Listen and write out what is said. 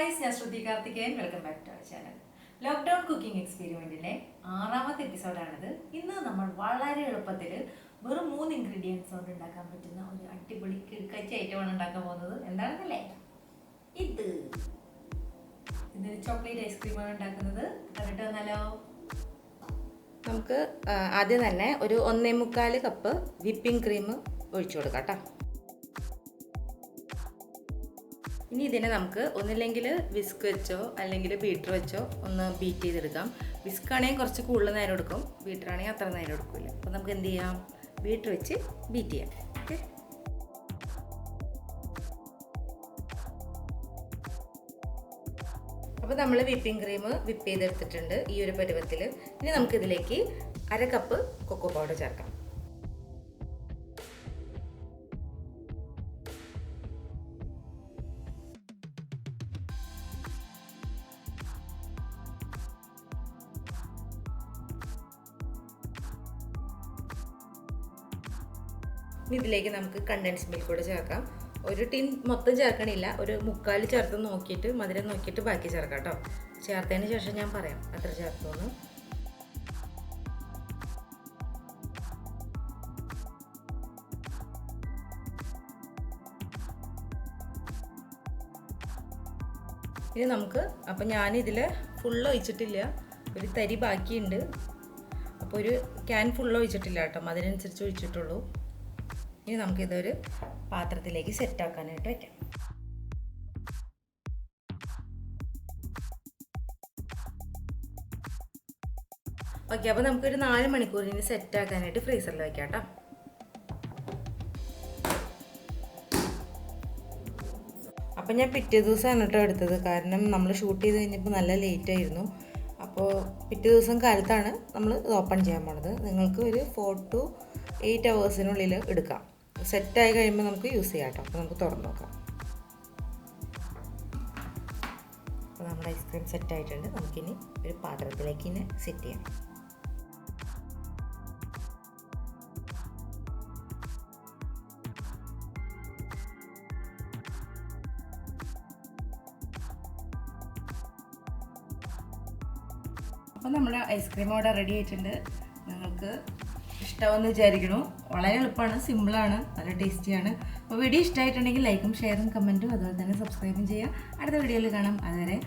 guys, I am Sruthykarthikeyan. Welcome back to our channel. Lockdown cooking experiment ആറാമത്തെ എപ്പിസോഡാണിത്. ഇന്ന് നമ്മൾ വളരെ എളുപ്പത്തിൽ വെറും 3 ഇൻഗ്രീഡിയൻസ് കൊണ്ട് ഉണ്ടാക്കാൻ പറ്റുന്ന ഒരു അടിപൊളി കിടക്കച്ച ഐറ്റമാണ് ഉണ്ടാക്കാൻ പോകുന്നത്. എന്താണെന്നല്ലേ? ഇതൊരു ചോക്ലേറ്റ് ഐസ്ക്രീമാണ് ഉണ്ടാക്കുന്നത്. കണ്ടിട്ട് വന്നാലോ? നമുക്ക് ആദ്യം തന്നെ ഒരു 1.25 കപ്പ് വിപ്പിംഗ് ക്രീം ഒഴിച്ചു കൊടുക്കാം കേട്ടോ. ഇനി ഇതിനെ നമുക്ക് ഒന്നില്ലെങ്കിൽ വിസ്ക് വെച്ചോ അല്ലെങ്കിൽ ബീറ്റർ വെച്ചോ ഒന്ന് ബീറ്റ് ചെയ്തെടുക്കാം. വിസ്ക് ആണെങ്കിൽ കുറച്ച് കൂടുതൽ നേരം എടുക്കും, ബീറ്റർ ആണെങ്കിൽ അത്ര നേരം എടുക്കില്ല. അപ്പോൾ നമുക്ക് എന്ത് ചെയ്യാം, ബീറ്റർ വെച്ച് ബീറ്റ് ചെയ്യാം. ഓക്കെ, അപ്പോൾ നമ്മൾ വിപ്പിംഗ് ക്രീം വിപ്പ് ചെയ്തെടുത്തിട്ടുണ്ട് ഈ ഒരു പരുവത്തിൽ. ഇനി നമുക്കിതിലേക്ക് 1/2 കപ്പ് കൊക്കോ പൗഡർ ചേർക്കാം. ഇതിലേക്ക് നമുക്ക് കണ്ടൻസ് മിൽക്ക് കൂടെ ചേർക്കാം. ഒരു ടിൻ മൊത്തം ചേർക്കണില്ല, ഒരു 3/4 ചേർത്ത് നോക്കിയിട്ട് മധുരം നോക്കിയിട്ട് ബാക്കി ചേർക്കാം കേട്ടോ. ചേർത്തതിന് ശേഷം ഞാൻ പറയാം എത്ര ചേർത്തോന്ന്. ഇനി നമുക്ക്, അപ്പം ഞാനിതിൽ ഫുള്ള് ഒഴിച്ചിട്ടില്ല, ഒരു തരി ബാക്കിയുണ്ട്. അപ്പോൾ ഒരു ക്യാൻ ഫുള്ള് ഒഴിച്ചിട്ടില്ല കേട്ടോ, അതിനനുസരിച്ച് ഒഴിച്ചിട്ടുള്ളൂ. ഇനി നമുക്കിതൊരു പാത്രത്തിലേക്ക് സെറ്റാക്കാനായിട്ട് വയ്ക്കാം. ഓക്കെ, അപ്പോൾ നമുക്കൊരു 4 മണിക്കൂറിന് സെറ്റാക്കാനായിട്ട് ഫ്രീസറിൽ വയ്ക്കാം കേട്ടോ. അപ്പം ഞാൻ പിറ്റേ ദിവസമാണ് കേട്ടോ എടുത്തത്, കാരണം നമ്മൾ ഷൂട്ട് ചെയ്ത് കഴിഞ്ഞപ്പോൾ നല്ല ലേറ്റ് ആയിരുന്നു. അപ്പോൾ പിറ്റേ ദിവസം കാലത്താണ് നമ്മൾ ഇത് ഓപ്പൺ ചെയ്യാൻ പോണത്. നിങ്ങൾക്ക് ഒരു 4 to 8 hours എടുക്കാം. സെറ്റായി കഴിയുമ്പോൾ നമുക്ക് യൂസ് ചെയ്യാം കേട്ടോ. അപ്പോൾ നമുക്ക് തുറന്ന് നോക്കാം. അപ്പോൾ നമ്മുടെ ഐസ്ക്രീം സെറ്റായിട്ടുണ്ട്. നമുക്കിനി ഒരു പാത്രത്തിലേക്ക് ഇനി സെറ്റ് ചെയ്യാം. അപ്പോൾ നമ്മുടെ ഐസ്ക്രീം ഇവിടെ റെഡി ആയിട്ടുണ്ട്. നിങ്ങൾക്ക് ഇഷ്ടമാണെന്ന് വിചാരിക്കണു. വളരെ എളുപ്പമാണ്, സിമ്പിളാണ്, നല്ല ടേസ്റ്റിയാണ്. അപ്പോൾ വീഡിയോ ഇഷ്ടമായിട്ടുണ്ടെങ്കിൽ ലൈക്കും ഷെയറും കമൻറ്റും അതുപോലെ തന്നെ സബ്സ്ക്രൈബും ചെയ്യുക. അടുത്ത വീഡിയോയിൽ കാണാം. അതുവരെ